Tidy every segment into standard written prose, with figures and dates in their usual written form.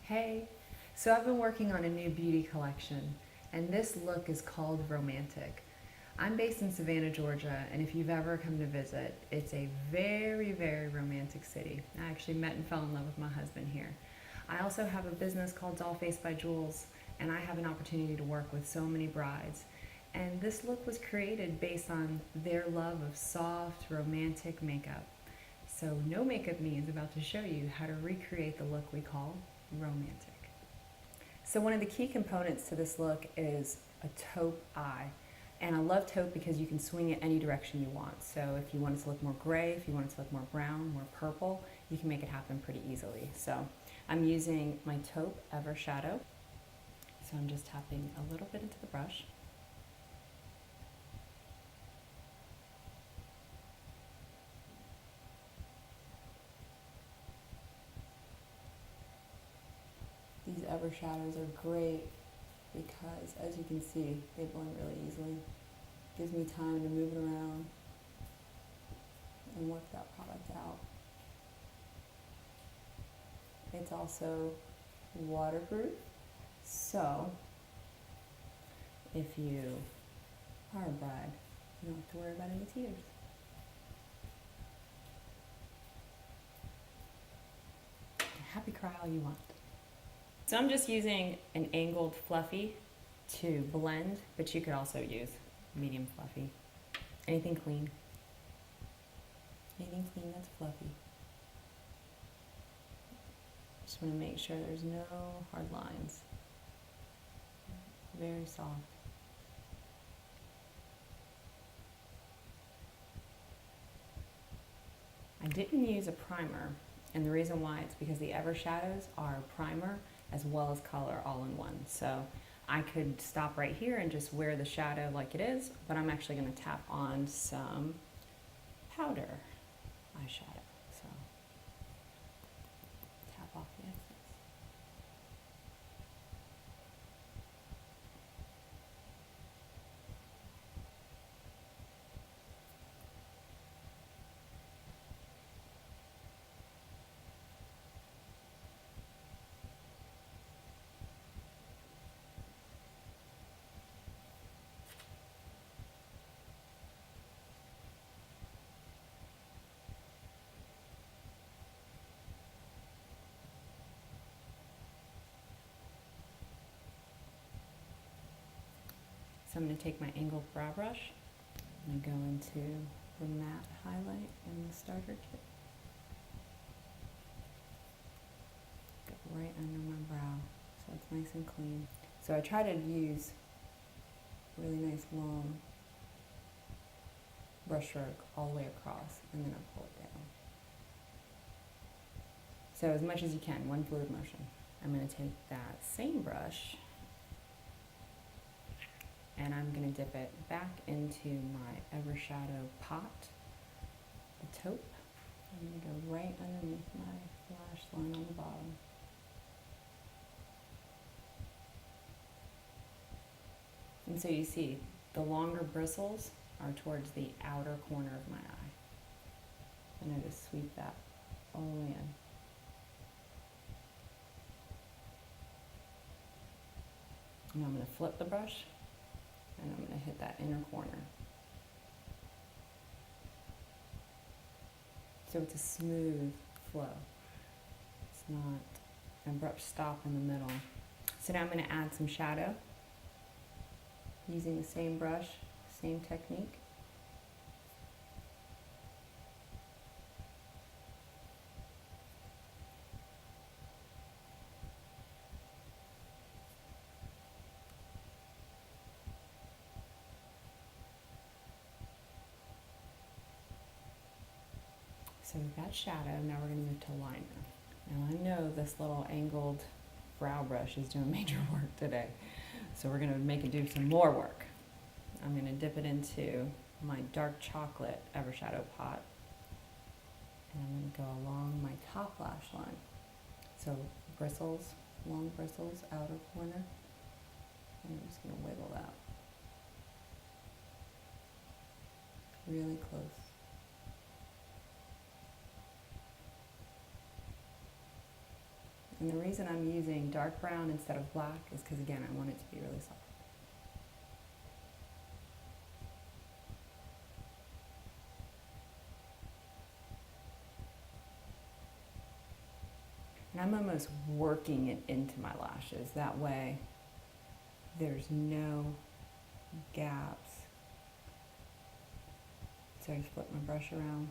Hey, so I've been working on a new beauty collection, and this look is called Romantic. I'm based in Savannah, Georgia, and if you've ever come to visit, it's a very, very romantic city. I actually met and fell in love with my husband here. I also have a business called Dollface by Jules, and I have an opportunity to work with so many brides. And this look was created based on their love of soft, romantic makeup. So No Makeup Me is about to show you how to recreate the look we call romantic. So one of the key components to this look is a taupe eye. And I love taupe because you can swing it any direction you want. So if you want it to look more gray, if you want it to look more brown, more purple, you can make it happen pretty easily. So I'm using my taupe Ever Shadow. So I'm just tapping a little bit into the brush. These Ever Shadows are great because, as you can see, they blend really easily. Gives me time to move it around and work that product out. It's also waterproof, so if you are a bride, you don't have to worry about any tears. Happy cry all you want. So I'm just using an angled fluffy to blend, but you could also use medium fluffy. Anything clean. Anything clean that's fluffy. Just want to make sure there's no hard lines. Very soft. I didn't use a primer, and the reason why it's because the Ever Shadows are primer as well as color all in one. So I could stop right here and just wear the shadow like it is, but I'm actually going to tap on some powder eyeshadow. So tap off the excess. So I'm going to take my angled brow brush and go into the matte highlight in the starter kit. Go right under my brow so it's nice and clean. So I try to use really nice long brush stroke all the way across, and then I pull it down. So as much as you can, one fluid motion. I'm going to take that same brush and I'm going to dip it back into my Ever Shadow pot, the taupe. I'm going to go right underneath my lash line on the bottom. And so you see, the longer bristles are towards the outer corner of my eye. And I just sweep that all the way in. And I'm going to flip the brush, and I'm going to hit that inner corner. So it's a smooth flow. It's not an abrupt stop in the middle. So now I'm going to add some shadow using the same brush, same technique. So we've got shadow, now we're going to move to liner. Now I know this little angled brow brush is doing major work today, so we're going to make it do some more work. I'm going to dip it into my dark chocolate Ever Shadow pot, and I'm going to go along my top lash line. So bristles, long bristles, outer corner, and I'm just going to wiggle that really close. And the reason I'm using dark brown instead of black is because, again, I want it to be really soft. And I'm almost working it into my lashes. That way there's no gaps. So I just flip my brush around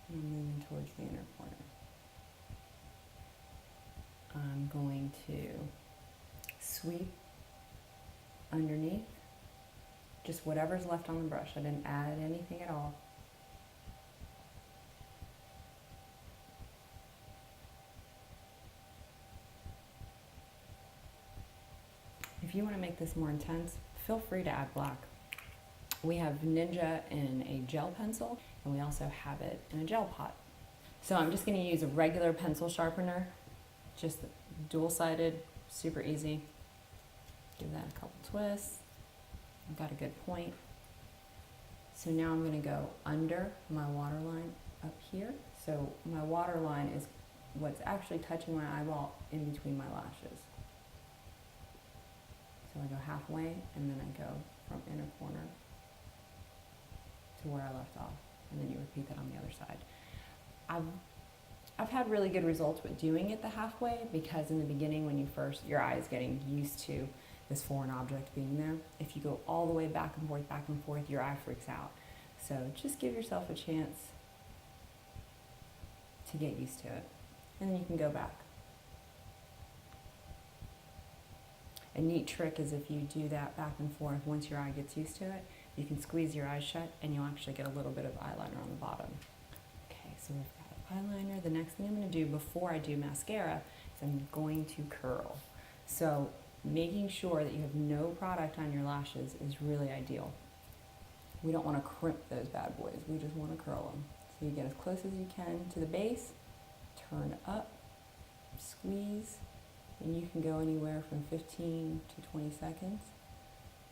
and I'm moving towards the inner corner. I'm going to sweep underneath, just whatever's left on the brush. I didn't add anything at all. If you want to make this more intense, feel free to add black. We have Ninja in a gel pencil, and we also have it in a gel pot. So I'm just going to use a regular pencil sharpener, just dual-sided, super easy. Give that a couple twists. I've got a good point. So now I'm going to go under my waterline up here. So my waterline is what's actually touching my eyeball in between my lashes. So I go halfway, and then I go from inner corner to where I left off, and then you repeat that on the other side. I've had really good results with doing it the halfway, because in the beginning, when you first, your eye is getting used to this foreign object being there. If you go all the way back and forth, your eye freaks out. So just give yourself a chance to get used to it, and then you can go back. A neat trick is if you do that back and forth, once your eye gets used to it, you can squeeze your eyes shut and you'll actually get a little bit of eyeliner on the bottom. Okay, so we've got eyeliner. The next thing I'm going to do before I do mascara is I'm going to curl. So making sure that you have no product on your lashes is really ideal. We don't want to crimp those bad boys. We just want to curl them. So you get as close as you can to the base, turn up, squeeze, and you can go anywhere from 15 to 20 seconds,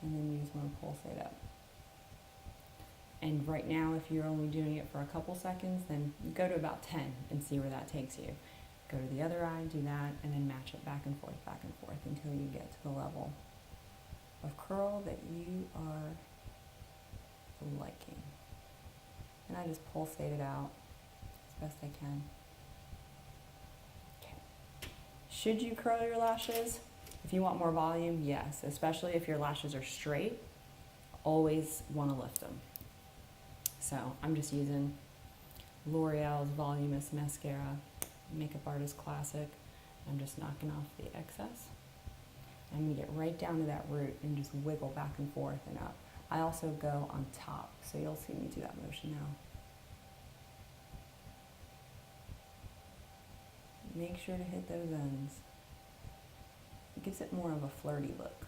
and then you just want to pulsate up. And right now, if you're only doing it for a couple seconds, then go to about 10 and see where that takes you. Go to the other eye, do that, and then match it back and forth until you get to the level of curl that you are liking. And I just pulsate it out as best I can. Should you curl your lashes? If you want more volume, yes, especially if your lashes are straight, always want to lift them. So I'm just using L'Oreal's Voluminous Mascara, Makeup Artist Classic. I'm just knocking off the excess. I'm going to get right down to that root and just wiggle back and forth and up. I also go on top, so you'll see me do that motion now. Make sure to hit those ends. It gives it more of a flirty look.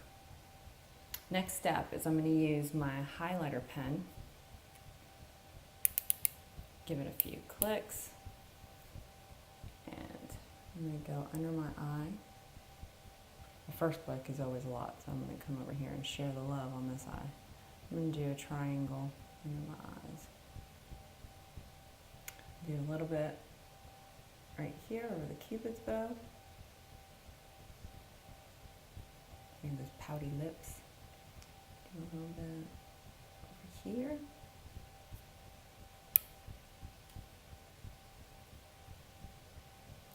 Next step is I'm going to use my highlighter pen. Give it a few clicks. And I'm going to go under my eye. The first click is always a lot, so I'm going to come over here and share the love on this eye. I'm going to do a triangle under my eyes. Do a little bit right here over the Cupid's bow. And those pouty lips. Do a little bit over here.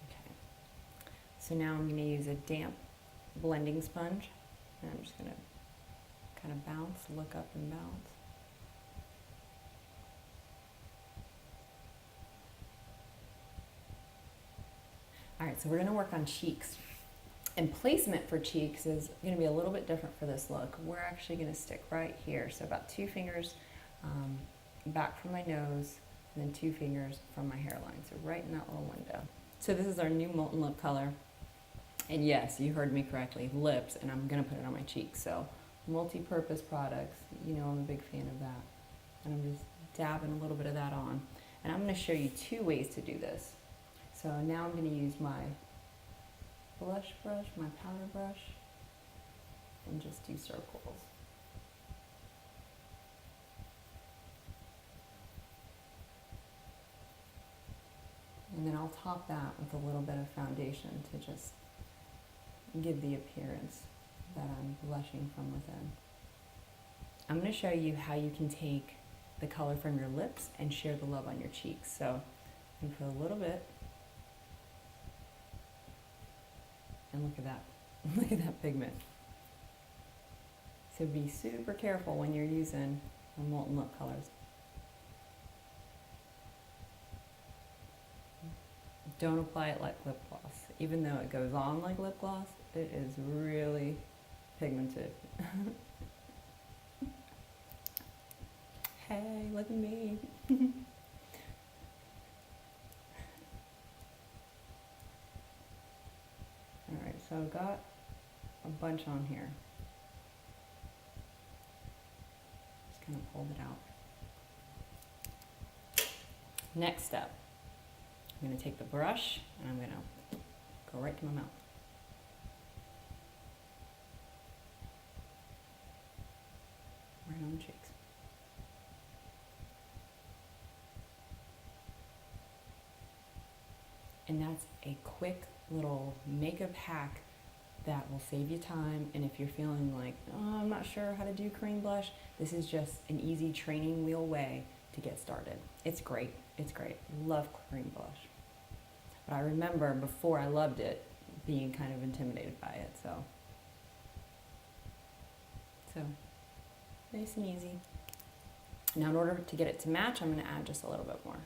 Okay. So now I'm going to use a damp blending sponge, and I'm just going to kind of bounce, look up and bounce. All right, so we're going to work on cheeks. And placement for cheeks is going to be a little bit different for this look. We're actually going to stick right here. So about 2 fingers back from my nose, and then 2 fingers from my hairline. So right in that little window. So this is our new Molten Lip color. And yes, you heard me correctly, lips, and I'm going to put it on my cheeks. So multi-purpose products, you know I'm a big fan of that. And I'm just dabbing a little bit of that on. And I'm going to show you 2 ways to do this. So now I'm going to use my blush brush, my powder brush, and just do circles. And then I'll top that with a little bit of foundation to just give the appearance that I'm blushing from within. I'm going to show you how you can take the color from your lips and share the love on your cheeks. So you put a little bit, and look at that. Look at that pigment. So be super careful when you're using the molten lip colors. Don't apply it like lip gloss. Even though it goes on like lip gloss, it is really pigmented. Hey, look at me. Alright, so I've got a bunch on here. Just kind of pulled it out. Next step, I'm going to take the brush and I'm going to go right to my mouth. Right on the cheeks. And that's a quick little makeup hack that will save you time. And if you're feeling like, oh, I'm not sure how to do cream blush, this is just an easy training wheel way to get started. It's great. It's great. Love cream blush. But I remember before I loved it, being kind of intimidated by it. So nice and easy. Now in order to get it to match, I'm going to add just a little bit more.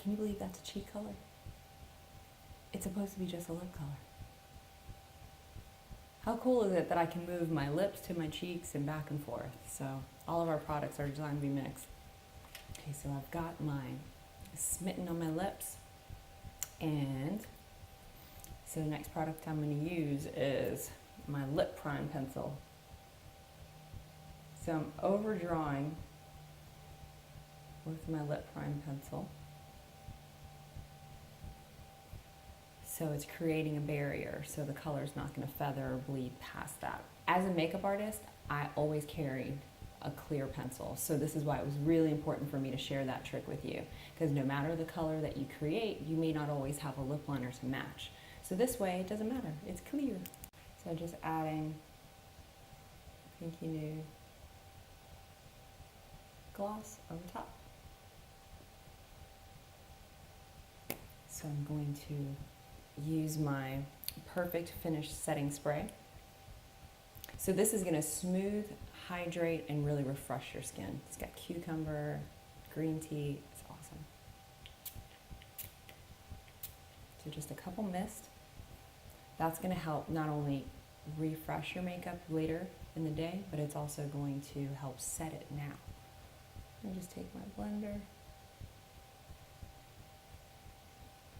Can you believe that's a cheek color? It's supposed to be just a lip color. How cool is it that I can move my lips to my cheeks and back and forth? So all of our products are designed to be mixed. Okay, so I've got mine smitten on my lips. And so the next product I'm going to use is my lip prime pencil. So I'm overdrawing with my lip prime pencil. So it's creating a barrier so the color's not going to feather or bleed past that. As a makeup artist, I always carry a clear pencil. So this is why it was really important for me to share that trick with you, because no matter the color that you create, you may not always have a lip liner to match. So this way, it doesn't matter. It's clear. So just adding pinky nude gloss over top. So I'm going to use my Perfect Finish setting spray. So this is going to smooth, hydrate, and really refresh your skin. It's got cucumber, green tea. It's awesome. So just a couple mist. That's going to help not only refresh your makeup later in the day, but it's also going to help set it now. And just take my blender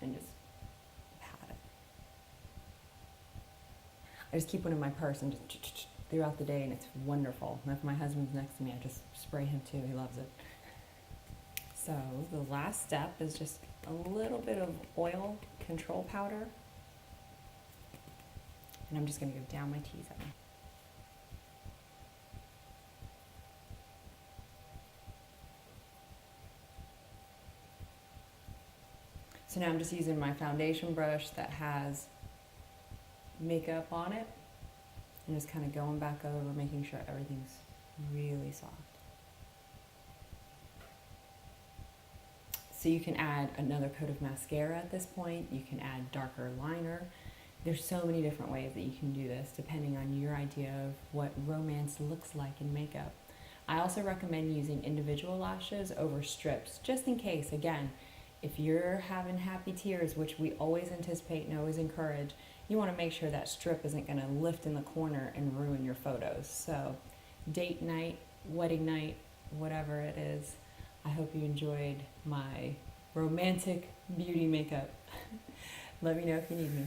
and just pat it. I just keep one in my purse and just throughout the day, and it's wonderful. And if my husband's next to me, I just spray him too. He loves it. So the last step is just a little bit of oil control powder. And I'm just going to go down my T-zone. So now I'm just using my foundation brush that has makeup on it and just kind of going back over, making sure everything's really soft. So you can add another coat of mascara at this point. You can add darker liner. There's so many different ways that you can do this depending on your idea of what romance looks like in makeup. I also recommend using individual lashes over strips, just in case, again, if you're having happy tears, which we always anticipate and always encourage, you want to make sure that strip isn't going to lift in the corner and ruin your photos. So date night, wedding night, whatever it is, I hope you enjoyed my romantic beauty makeup. Let me know if you need me.